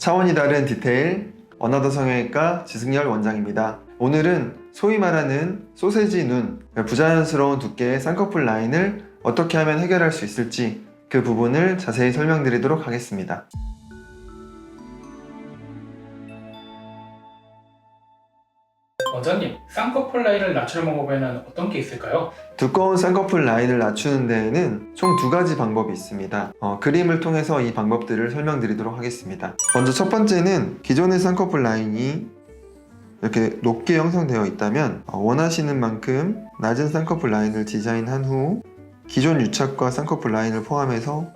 차원이 다른 디테일 어나더 성형외과 지승열 원장입니다. 오늘은 소위 말하는 소세지 눈, 부자연스러운 두께의 쌍꺼풀 라인을 어떻게 하면 해결할 수 있을지 그 부분을 자세히 설명드리도록 하겠습니다. 원장님, 쌍꺼풀 라인을 낮추는 방법에는 어떤 게 있을까요? 두꺼운 쌍꺼풀 라인을 낮추는 데에는 총 두 가지 방법이 있습니다. 그림을 통해서 이 방법들을 설명드리도록 하겠습니다. 먼저 첫 번째는 기존의 쌍꺼풀 라인이 이렇게 높게 형성되어 있다면 원하시는 만큼 낮은 쌍꺼풀 라인을 디자인한 후 기존 유착과 쌍꺼풀 라인을 포함해서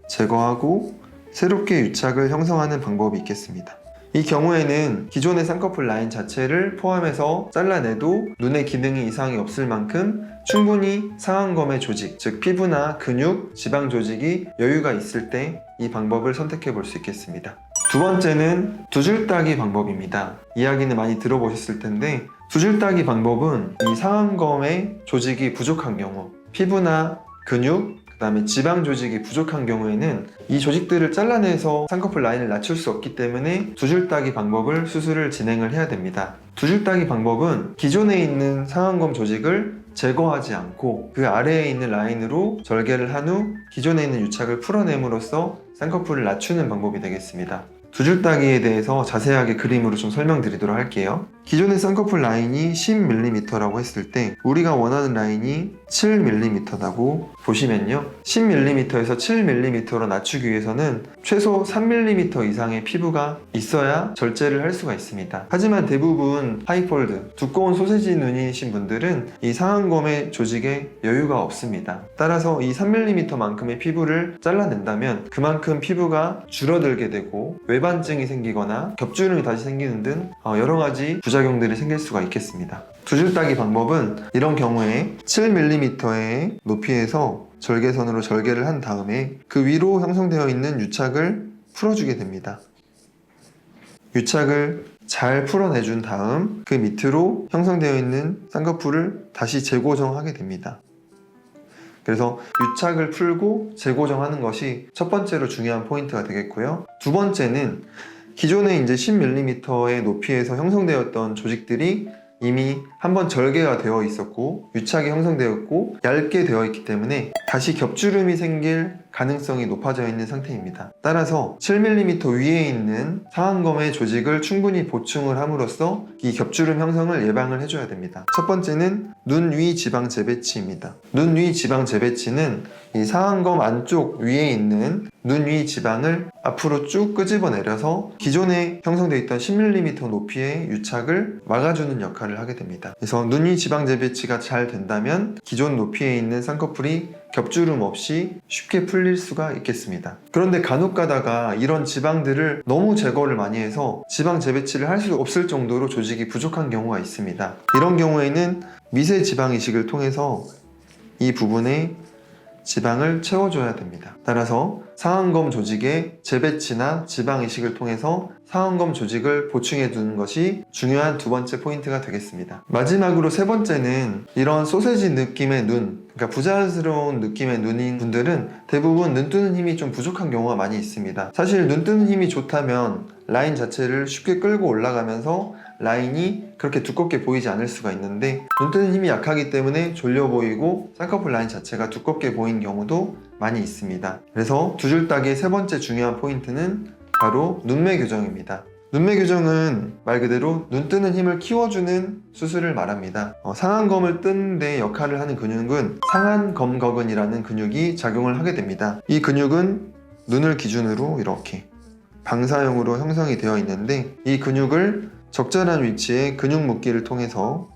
제거하고 새롭게 유착을 형성하는 방법이 있겠습니다. 이 경우에는 기존의 쌍꺼풀 라인 자체를 포함해서 잘라내도 눈의 기능이 이상이 없을 만큼 충분히 상안검의 조직, 즉 피부나 근육, 지방 조직이 여유가 있을 때 이 방법을 선택해 볼 수 있겠습니다. 두 번째는 두 줄 따기 방법입니다. 이야기는 많이 들어보셨을 텐데 두 줄 따기 방법은 이 상안검의 조직이 부족한 경우, 피부나 근육, 그 다음에 지방 조직이 부족한 경우에는 이 조직들을 잘라내서 쌍꺼풀 라인을 낮출 수 없기 때문에 두 줄 따기 방법을 수술을 진행을 해야 됩니다. 두 줄 따기 방법은 기존에 있는 상안검 조직을 제거하지 않고 그 아래에 있는 라인으로 절개를 한 후 기존에 있는 유착을 풀어냄으로써 쌍꺼풀을 낮추는 방법이 되겠습니다. 두 줄 따기에 대해서 자세하게 그림으로 좀 설명드리도록 할게요. 기존의 쌍꺼풀 라인이 10mm라고 했을 때 우리가 원하는 라인이 7mm라고 보시면요, 10mm에서 7mm로 낮추기 위해서는 최소 3mm 이상의 피부가 있어야 절제를 할 수가 있습니다. 하지만 대부분 하이폴드, 두꺼운 소세지 눈이신 분들은 이 상안검의 조직에 여유가 없습니다. 따라서 이 3mm만큼의 피부를 잘라낸다면 그만큼 피부가 줄어들게 되고 외반증이 생기거나 겹주름이 다시 생기는 등 여러 가지 부작용들이 생길 수가 있겠습니다. 두 줄 따기 방법은 이런 경우에 7mm의 높이에서 절개선으로 절개를 한 다음에 그 위로 형성되어 있는 유착을 풀어주게 됩니다. 유착을 잘 풀어내준 다음 그 밑으로 형성되어 있는 쌍꺼풀을 다시 재고정하게 됩니다. 그래서 유착을 풀고 재고정하는 것이 첫 번째로 중요한 포인트가 되겠고요. 두 번째는 기존에 이제 10mm의 높이에서 형성되었던 조직들이 이미 한번 절개가 되어 있었고 유착이 형성되었고 얇게 되어 있기 때문에 다시 겹주름이 생길 가능성이 높아져 있는 상태입니다. 따라서 7mm 위에 있는 상안검의 조직을 충분히 보충을 함으로써 이 겹주름 형성을 예방을 해줘야 됩니다. 첫 번째는 눈 위 지방 재배치입니다. 눈 위 지방 재배치는 이 상안검 안쪽 위에 있는 눈 위 지방을 앞으로 쭉 끄집어 내려서 기존에 형성되어 있던 10mm 높이의 유착을 막아주는 역할을 하게 됩니다. 그래서 눈 위 지방 재배치가 잘 된다면 기존 높이에 있는 쌍꺼풀이 겹주름 없이 쉽게 풀릴 수가 있겠습니다. 그런데 간혹 가다가 이런 지방들을 너무 제거를 많이 해서 지방 재배치를 할 수 없을 정도로 조직이 부족한 경우가 있습니다. 이런 경우에는 미세 지방 이식을 통해서 이 부분에 지방을 채워줘야 됩니다. 따라서 상안검 조직의 재배치나 지방 이식을 통해서 상안검 조직을 보충해 두는 것이 중요한 두 번째 포인트가 되겠습니다. 마지막으로 세 번째는 이런 소세지 느낌의 눈, 그러니까 부자연스러운 느낌의 눈인 분들은 대부분 눈 뜨는 힘이 좀 부족한 경우가 많이 있습니다. 사실 눈 뜨는 힘이 좋다면 라인 자체를 쉽게 끌고 올라가면서 라인이 그렇게 두껍게 보이지 않을 수가 있는데 눈 뜨는 힘이 약하기 때문에 졸려 보이고 쌍꺼풀 라인 자체가 두껍게 보이는 경우도 많이 있습니다. 그래서 두 줄 따기의 세 번째 중요한 포인트는 바로 눈매 교정입니다. 눈매 교정은 말 그대로 눈 뜨는 힘을 키워주는 수술을 말합니다. 상안검을 뜨는 데 역할을 하는 근육은 상안검거근이라는 근육이 작용을 하게 됩니다. 이 근육은 눈을 기준으로 이렇게 방사형으로 형성이 되어 있는데 이 근육을 적절한 위치에 근육 묶기를 통해서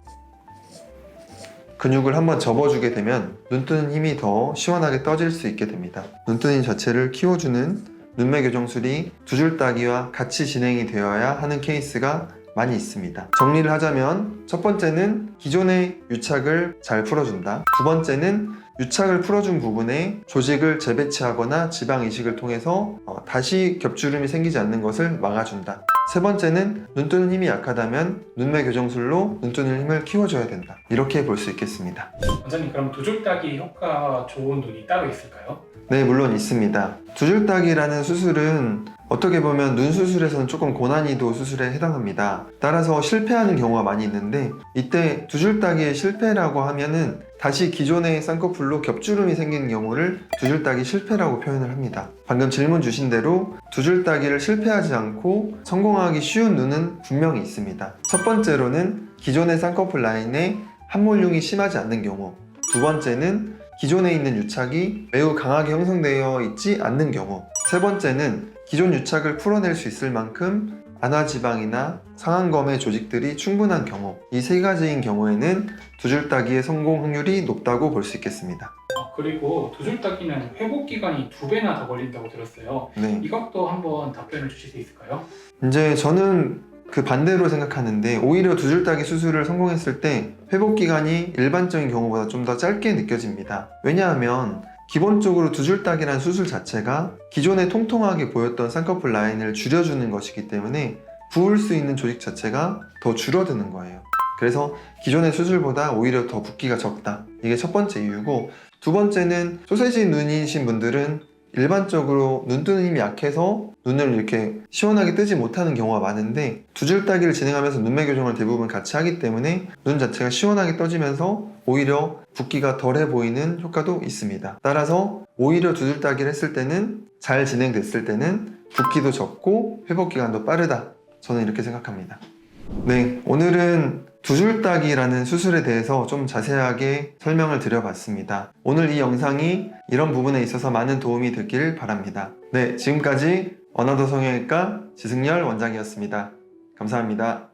근육을 한번 접어주게 되면 눈 뜨는 힘이 더 시원하게 떠질 수 있게 됩니다. 눈 뜨는 힘 자체를 키워주는 눈매 교정술이 두 줄 따기와 같이 진행이 되어야 하는 케이스가 많이 있습니다. 정리를 하자면 첫 번째는 기존의 유착을 잘 풀어준다. 두 번째는 유착을 풀어준 부분에 조직을 재배치하거나 지방 이식을 통해서 다시 겹주름이 생기지 않는 것을 막아준다. 세 번째는 눈 뜨는 힘이 약하다면 눈매 교정술로 눈 뜨는 힘을 키워줘야 된다. 이렇게 볼 수 있겠습니다. 원장님, 그럼 두 줄 따기 효과가 좋은 눈이 따로 있을까요? 네, 물론 있습니다. 두 줄 따기라는 수술은 어떻게 보면 눈 수술에서는 조금 고난이도 수술에 해당합니다. 따라서 실패하는 경우가 많이 있는데 이때 두 줄 따기의 실패라고 하면은 다시 기존의 쌍꺼풀로 겹주름이 생기는 경우를 두 줄 따기 실패라고 표현을 합니다. 방금 질문 주신 대로 두 줄 따기를 실패하지 않고 성공하기 쉬운 눈은 분명히 있습니다. 첫 번째로는 기존의 쌍꺼풀 라인에 함몰융이 심하지 않는 경우, 두 번째는 기존에 있는 유착이 매우 강하게 형성되어 있지 않는 경우, 세 번째는 기존 유착을 풀어낼 수 있을 만큼 안화지방이나 상안검의 조직들이 충분한 경우, 이 세 가지인 경우에는 두 줄 따기의 성공 확률이 높다고 볼 수 있겠습니다. 그리고 두 줄 따기는 회복 기간이 2배나 더 걸린다고 들었어요. 네. 이것도 한번 답변을 주실 수 있을까요? 이제 저는 그 반대로 생각하는데 오히려 두 줄 따기 수술을 성공했을 때 회복 기간이 일반적인 경우보다 좀 더 짧게 느껴집니다. 왜냐하면 기본적으로 두 줄 따기란 수술 자체가 기존에 통통하게 보였던 쌍꺼풀 라인을 줄여주는 것이기 때문에 부을 수 있는 조직 자체가 더 줄어드는 거예요. 그래서 기존의 수술보다 오히려 더 붓기가 적다. 이게 첫 번째 이유고, 두 번째는 소세지 눈이신 분들은 일반적으로 눈 뜨는 힘이 약해서 눈을 이렇게 시원하게 뜨지 못하는 경우가 많은데 두 줄 따기를 진행하면서 눈매 교정을 대부분 같이 하기 때문에 눈 자체가 시원하게 떠지면서 오히려 붓기가 덜해 보이는 효과도 있습니다. 따라서 오히려 두 줄 따기를 했을 때는, 잘 진행됐을 때는 붓기도 적고 회복 기간도 빠르다. 저는 이렇게 생각합니다. 네, 오늘은 두 줄 따기라는 수술에 대해서 좀 자세하게 설명을 드려봤습니다. 오늘 이 영상이 이런 부분에 있어서 많은 도움이 됐길 바랍니다. 네, 지금까지 어나더 성형외과 지승열 원장이었습니다. 감사합니다.